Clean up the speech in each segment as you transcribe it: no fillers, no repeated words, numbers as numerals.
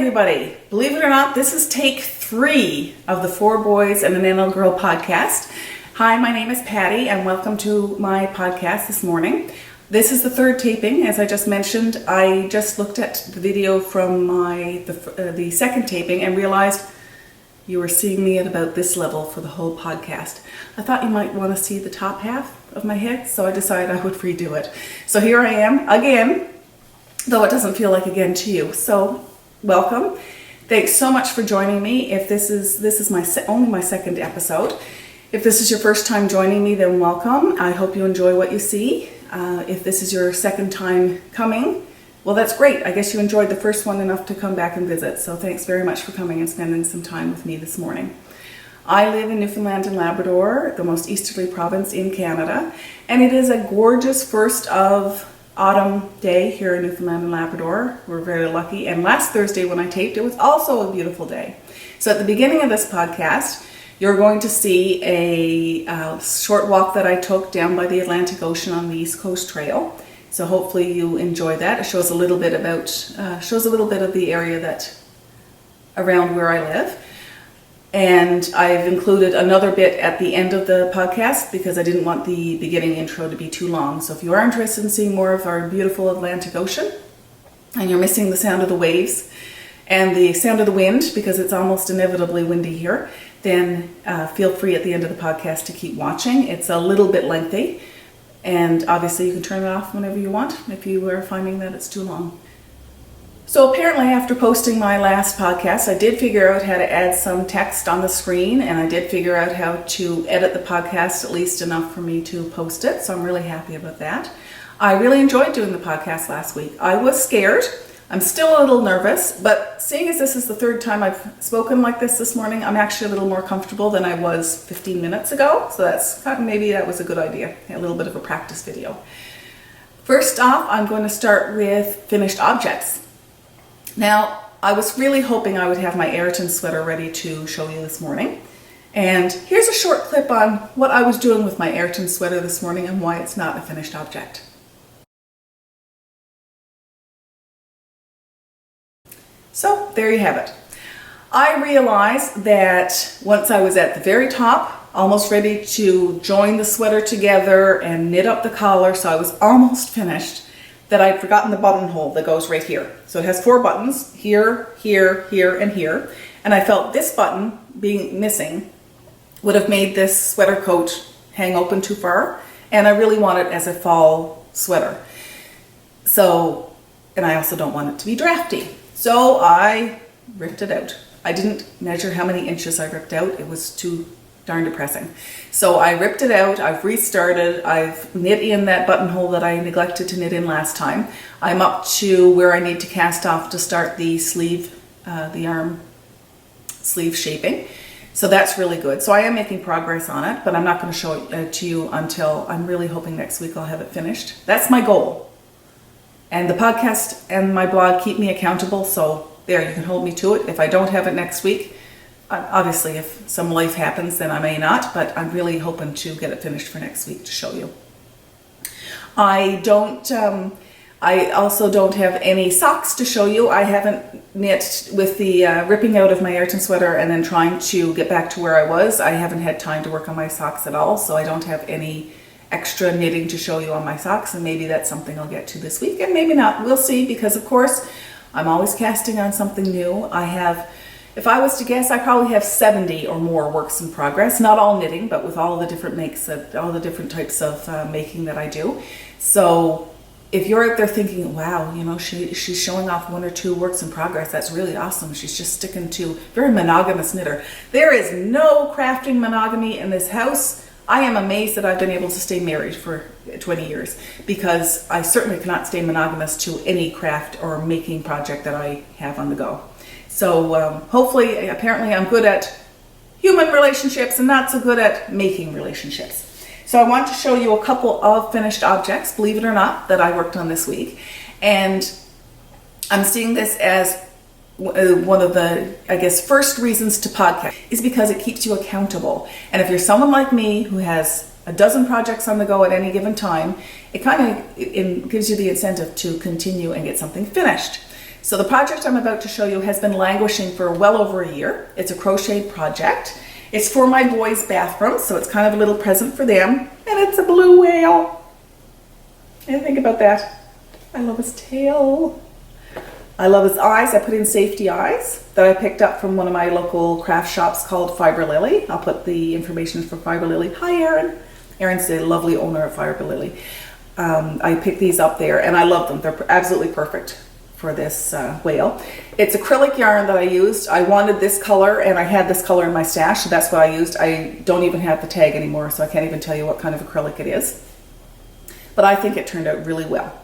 everybody. Believe it or not, this is take 3 of the Fourboysandanlgirl Girl Podcast. Hi, my name is Patty and welcome to my podcast this morning. This is the 3rd taping. As I just mentioned, I just looked at the video from the 2nd taping and realized you were seeing me at about this level for the whole podcast. I thought you might want to see the top half of my head, so I decided I would redo it. So here I am again, though it doesn't feel like again to you. So welcome. Thanks so much for joining me. If this is my only my 2nd episode. If this is your first time joining me, then welcome. I hope you enjoy what you see. If this is your 2nd time coming, well, that's great. I guess you enjoyed the first one enough to come back and visit. So thanks very much for coming and spending some time with me this morning. I live in Newfoundland and Labrador, the most easterly province in Canada, and it is a gorgeous first of autumn day here in Newfoundland and Labrador. We're very lucky. And last Thursday when I taped, it was also a beautiful day. So at the beginning of this podcast, you're going to see a short walk that I took down by the Atlantic Ocean on the East Coast Trail. So hopefully you enjoy that. It shows a little bit of the area that around where I live. And I've included another bit at the end of the podcast because I didn't want the beginning intro to be too long. So if you are interested in seeing more of our beautiful Atlantic Ocean and you're missing the sound of the waves and the sound of the wind because it's almost inevitably windy here, then feel free at the end of the podcast to keep watching. It's a little bit lengthy, and obviously you can turn it off whenever you want if you are finding that it's too long. So apparently after posting my last podcast, I did figure out how to add some text on the screen, and I did figure out how to edit the podcast at least enough for me to post it, so I'm really happy about that. I really enjoyed doing the podcast last week. I was scared. I'm still a little nervous, but seeing as this is the 3rd time I've spoken like this morning, I'm actually a little more comfortable than I was 15 minutes ago. So maybe that was a good idea, a little bit of a practice video. First off, I'm going to start with finished objects. Now, I was really hoping I would have my Ayrton sweater ready to show you this morning. And here's a short clip on what I was doing with my Ayrton sweater this morning and why it's not a finished object. So there you have it. I realized that once I was at the very top, almost ready to join the sweater together and knit up the collar, so I was almost finished, that I'd forgotten the buttonhole that goes right here. So it has 4 buttons, here, here, here, and here. And I felt this button being missing would have made this sweater coat hang open too far. And I really want it as a fall sweater. So, and I also don't want it to be drafty. So I ripped it out. I didn't measure how many inches I ripped out. It was too darn depressing. So I ripped it out. I've restarted. I've knit in that buttonhole that I neglected to knit in last time. I'm up to where I need to cast off to start the sleeve, the arm sleeve shaping. So that's really good. So I am making progress on it, but I'm not going to show it to you until I'm really hoping next week I'll have it finished. That's my goal. And the podcast and my blog keep me accountable, so there, you can hold me to it. If I don't have it next week, obviously if some life happens, then I may not, but I'm really hoping to get it finished for next week to show you. I also don't have any socks to show you. I haven't knit with the ripping out of my Ayrton sweater and then trying to get back to where I was. I haven't had time to work on my socks at all, so I don't have any extra knitting to show you on my socks, and maybe that's something I'll get to this week, and maybe not. We'll see, because of course I'm always casting on something new. I have, if I was to guess, I probably have 70 or more works in progress, not all knitting, but with all the different makes, all the different types of making that I do. So if you're out there thinking, wow, you know, she's showing off 1 or 2 works in progress, that's really awesome. She's just sticking to very monogamous knitter. There is no crafting monogamy in this house. I am amazed that I've been able to stay married for 20 years, because I certainly cannot stay monogamous to any craft or making project that I have on the go. So hopefully, apparently I'm good at human relationships and not so good at making relationships. So I want to show you a couple of finished objects, believe it or not, that I worked on this week. And I'm seeing this as one of the, I guess, first reasons to podcast is because it keeps you accountable. And if you're someone like me who has a dozen projects on the go at any given time, it kind of gives you the incentive to continue and get something finished. So the project I'm about to show you has been languishing for well over a year. It's a crochet project. It's for my boys' bathroom, so it's kind of a little present for them. And it's a blue whale. And think about that. I love his tail. I love his eyes. I put in safety eyes that I picked up from one of my local craft shops called Fiber Lily. I'll put the information for Fiber Lily. Hi, Erin. Erin's the lovely owner of Fiber Lily. I picked these up there and I love them. They're absolutely perfect for this whale. It's acrylic yarn that I used. I wanted this color and I had this color in my stash, so that's what I used. I don't even have the tag anymore, so I can't even tell you what kind of acrylic it is. But I think it turned out really well.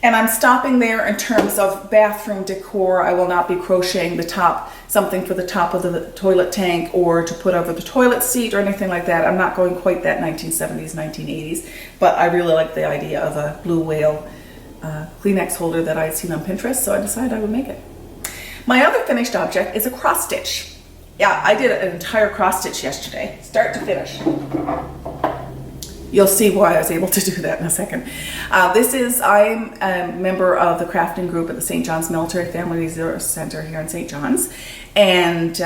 And I'm stopping there in terms of bathroom decor. I will not be crocheting the top, something for the top of the toilet tank or to put over the toilet seat or anything like that. I'm not going quite that 1970s, 1980s, but I really like the idea of a blue whale Kleenex holder that I had seen on Pinterest, so I decided I would make it. My other finished object is a cross stitch. Yeah, I did an entire cross stitch yesterday, start to finish. You'll see why I was able to do that in a second. I'm a member of the crafting group at the St. John's Military Family Resource Center here in St. John's. And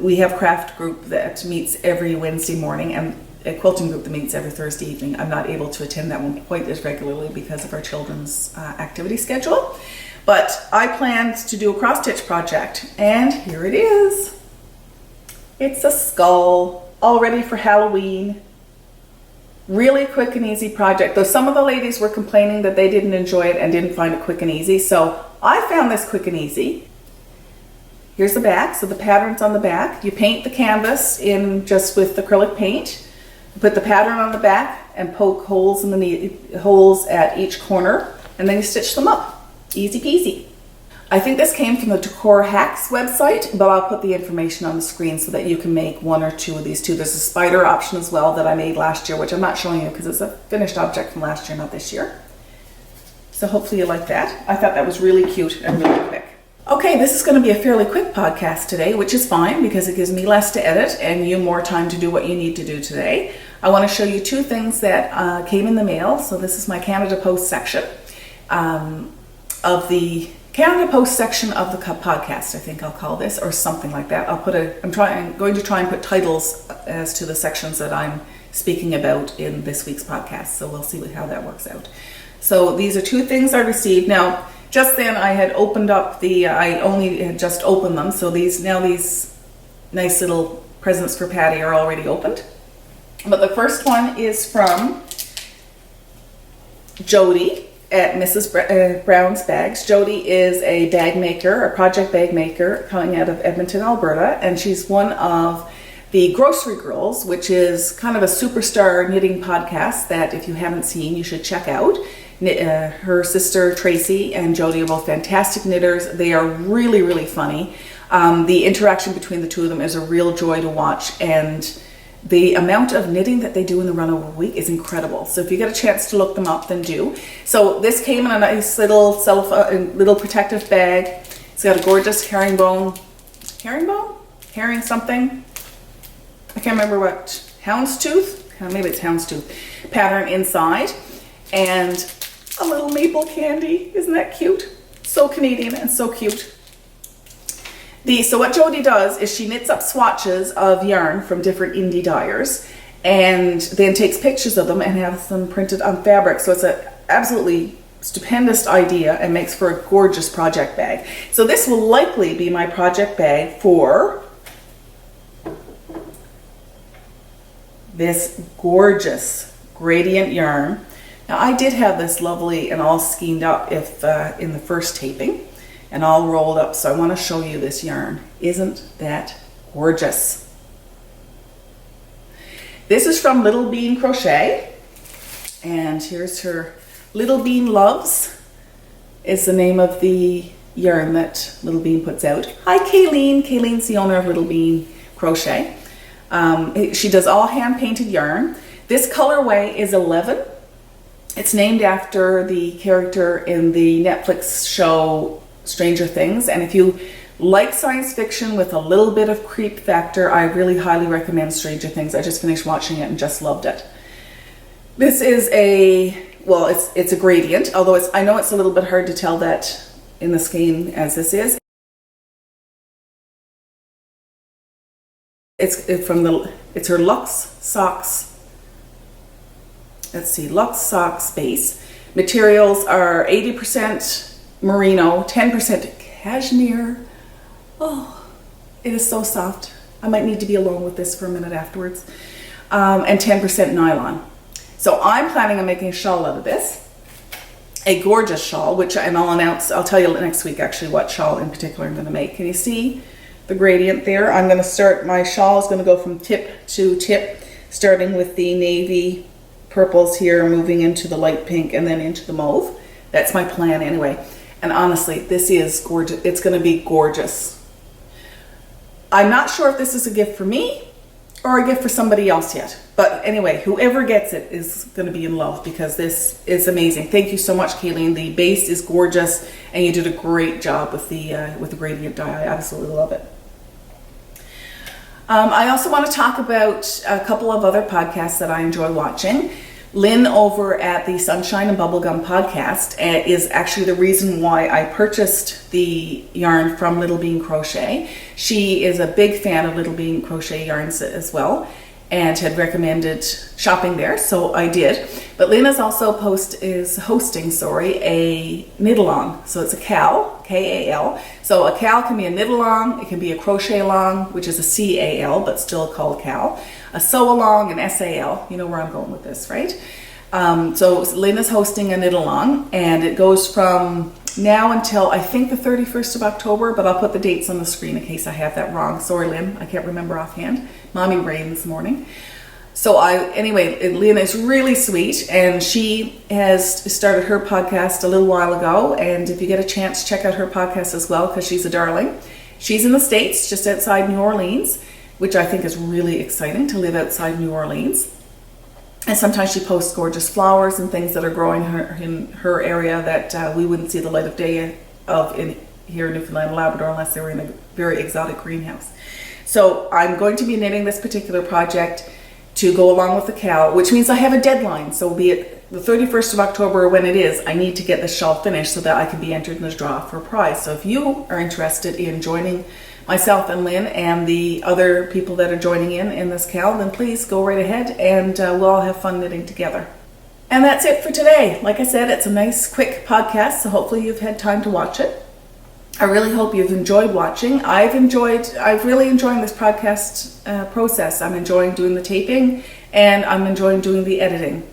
we have a craft group that meets every Wednesday morning and a quilting group that meets every Thursday evening. I'm not able to attend that one quite as regularly because of our children's activity schedule. But I planned to do a cross stitch project, and here it is. It's a skull, all ready for Halloween. Really quick and easy project, though some of the ladies were complaining that they didn't enjoy it and didn't find it quick and easy, so I found this quick and easy. Here's the back, so the pattern's on the back. You paint the canvas in just with acrylic paint. You put the pattern on the back and poke holes in the holes at each corner, and then you stitch them up. Easy peasy. I think this came from the Decor Hacks website, but I'll put the information on the screen so that you can make one or two of these too. There's a spider option as well that I made last year, which I'm not showing you because it's a finished object from last year, not this year. So hopefully you like that. I thought that was really cute and really quick. Okay, this is going to be a fairly quick podcast today, which is fine because it gives me less to edit and you more time to do what you need to do today. I want to show you two things that came in the mail. So this is my Canada Post section of the Canada Post section of the podcast, I think I'll call this, or something like that. I'm going to try and put titles as to the sections that I'm speaking about in this week's podcast, so we'll see how that works out. So these are two things I received. Now, just then I had opened up I only had just opened them, so these nice little presents for Patty are already opened. But the first one is from Jody at Mrs. Brown's Bags. Jody is a bag maker, a project bag maker coming out of Edmonton, Alberta, and she's one of the Grocery Girls, which is kind of a superstar knitting podcast that if you haven't seen, you should check out. Her sister Tracy and Jody are both fantastic knitters. They are really, really funny. The interaction between the two of them is a real joy to watch, and the amount of knitting that they do in the run of a week is incredible. So if you get a chance to look them up, then do. So this came in a nice little protective bag. It's got a gorgeous herring something. I can't remember what, houndstooth? Maybe it's houndstooth pattern inside. And a little maple candy. Isn't that cute? So Canadian and so cute. So what Jody does is she knits up swatches of yarn from different indie dyers and then takes pictures of them and has them printed on fabric. So it's an absolutely stupendous idea and makes for a gorgeous project bag. So this will likely be my project bag for this gorgeous gradient yarn. Now I did have this lovely and all skeined up in the first taping, and all rolled up, so I want to show you this yarn. Isn't that gorgeous? This is from Little Bean Crochet, and here's her Little Bean Loves is the name of the yarn that Little Bean puts out. Hi Kayleen. Kayleen's the owner of Little Bean Crochet. She does all hand-painted yarn. This colorway is 11. It's named after the character in the Netflix show Stranger Things, and if you like science fiction with a little bit of creep factor, I really highly recommend Stranger Things. I just finished watching it and just loved it. This is it's a gradient, although I know it's a little bit hard to tell that in the skein as this is. It's her Luxe Socks. Let's see, Luxe Socks base. Materials are 80% merino, 10% cashmere. Oh, it is so soft. I might need to be alone with this for a minute afterwards. And 10% nylon. So I'm planning on making a shawl out of this. A gorgeous shawl, I'll tell you next week actually what shawl in particular I'm going to make. Can you see the gradient there? I'm going to start, my shawl is going to go from tip to tip, starting with the navy purples here, moving into the light pink and then into the mauve. That's my plan anyway. And honestly, this is gorgeous. It's going to be gorgeous. I'm not sure if this is a gift for me or a gift for somebody else yet. But anyway, whoever gets it is going to be in love because this is amazing. Thank you so much, Kayleen. The base is gorgeous and you did a great job with the gradient dye. I absolutely love it. I also want to talk about a couple of other podcasts that I enjoy watching. Lynn over at the Sunshine and Bubblegum podcast is actually the reason why I purchased the yarn from Little Bean Crochet. She is a big fan of Little Bean Crochet yarns as well and had recommended shopping there, so I did. But Lynn is also hosting a knit-along. So it's a KAL, K-A-L. So a KAL can be a knit-along, it can be a crochet-along, which is a C-A-L, but still called KAL. A sew-along, an S-A-L. You know where I'm going with this, right? So Lynn is hosting a knit-along, and it goes from now until I think the 31st of October, but I'll put the dates on the screen in case I have that wrong. Sorry, Lynn, I can't remember offhand. Mommy rained this morning. So anyway, Lynn is really sweet, and she has started her podcast a little while ago, and if you get a chance, check out her podcast as well, because she's a darling. She's in the States, just outside New Orleans, which I think is really exciting to live outside New Orleans. And sometimes she posts gorgeous flowers and things that are growing in her area that we wouldn't see the light of day of here in Newfoundland and Labrador unless they were in a very exotic greenhouse. So I'm going to be knitting this particular project to go along with the KAL, which means I have a deadline. So be it the 31st of October when it is, I need to get this shawl finished so that I can be entered in the draw for a prize. So if you are interested in joining myself and Lynn and the other people that are joining in this KAL, then please go right ahead and we'll all have fun knitting together. And that's it for today. Like I said, it's a nice quick podcast, so hopefully you've had time to watch it. I really hope you've enjoyed watching. I've really enjoying this podcast process. I'm enjoying doing the taping and I'm enjoying doing the editing.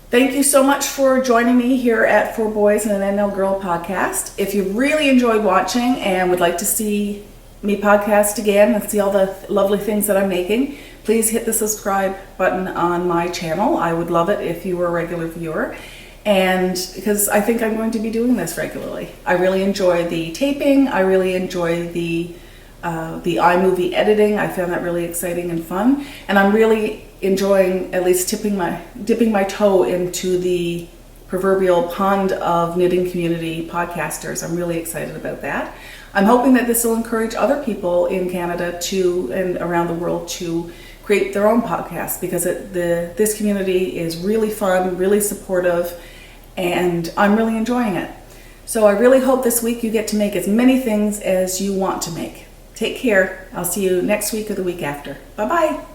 Thank you so much for joining me here at Fourboysandanlgirl Podcast. If you really enjoyed watching and would like to see me podcast again and see all the lovely things that I'm making, please hit the subscribe button on my channel. I would love it if you were a regular viewer, and because I think I'm going to be doing this regularly. I really enjoy the taping. I really enjoy the iMovie editing. I found that really exciting and fun, and I'm really enjoying at least dipping my toe into the proverbial pond of knitting community podcasters. I'm really excited about that. I'm hoping that this will encourage other people in Canada and around the world to create their own podcasts, because this community is really fun, really supportive, and I'm really enjoying it. So I really hope this week you get to make as many things as you want to make. Take care. I'll see you next week or the week after. Bye-bye.